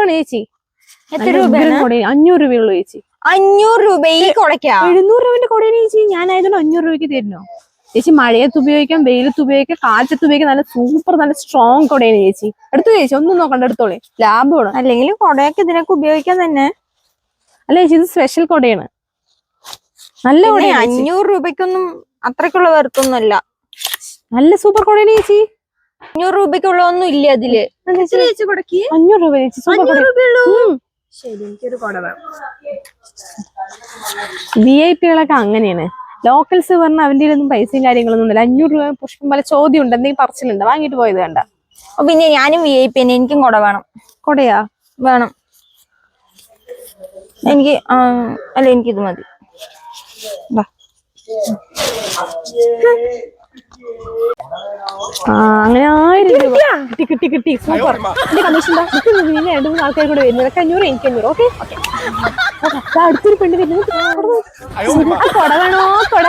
കുറവാണ് ചേച്ചി. എത്ര രൂപയാണ്? 500 രൂപയുള്ളൂ ചേച്ചി. 500 രൂപ ഈ കൊടയ്ക്കാ? 700 രൂപന്റെ കൊടയാണ് ചേച്ചി. ഞാനായതുകൊണ്ട് 500 രൂപയ്ക്ക് തരുന്നോ ചേച്ചി? മഴയത്ത് ഉപയോഗിക്കാം, വെയിലത്ത് ഉപയോഗിക്കാം, കാറ്റത്ത് ഉപയോഗിക്കാം. നല്ല സൂപ്പർ, നല്ല സ്ട്രോങ് കൊടയാണ് ചേച്ചി. എടുത്തു ചേച്ചി, ഒന്നും നോക്കണ്ട, എടുത്തോളെ. ലാഭമാണ്. അല്ലെങ്കിൽ കൊടയൊക്കെ ഇതിനൊക്കെ ഉപയോഗിക്കാൻ തന്നെ. അല്ല ചേച്ചി, ഇത് സ്പെഷ്യൽ കൊടയാണ്. നല്ല കൊടയാണ്. 500 രൂപയ്ക്കൊന്നും അത്രക്കുള്ള വെറുത്തൊന്നുമല്ല. നല്ല സൂപ്പർ കൊടയാണ് ചേച്ചി. 500 രൂപയ്ക്കുള്ള ഒന്നും ഇല്ല അതില്. 500 രൂപ ചേച്ചി. സൂപ്പർ ശരി, എനിക്കൊരു കൊട വേണം. VIP കളൊക്കെ അങ്ങനെയാണ്. ലോക്കൽസ് പറഞ്ഞാൽ അവന്റെ ഒന്നും പൈസയും കാര്യങ്ങളൊന്നും ഇല്ല. 500 രൂപ പുഷ്പം പോലെ ചോദ്യം ഉണ്ട്, എന്തെങ്കിലും പറച്ചിലുണ്ട്, വാങ്ങിട്ട് പോയത് കണ്ട. പിന്നെ ഞാനും VIP തന്നെ, എനിക്കും കൊട വേണം. കൊടയാ വേണം എനിക്ക്. അല്ല, എനിക്കിത് മതി. അങ്ങനെ 1000 രൂപ കിട്ടി. സൂപ്പർ. എന്റെ കമ്മീഷൻ 2-3 ആൾക്കാർ കൂടെ വരുന്നത്. 500, എനിക്ക് 500. ഓക്കെ. അടുത്തൊരു പെണ്ണ് വരുന്നത്. കൊട വേണോ? കൊട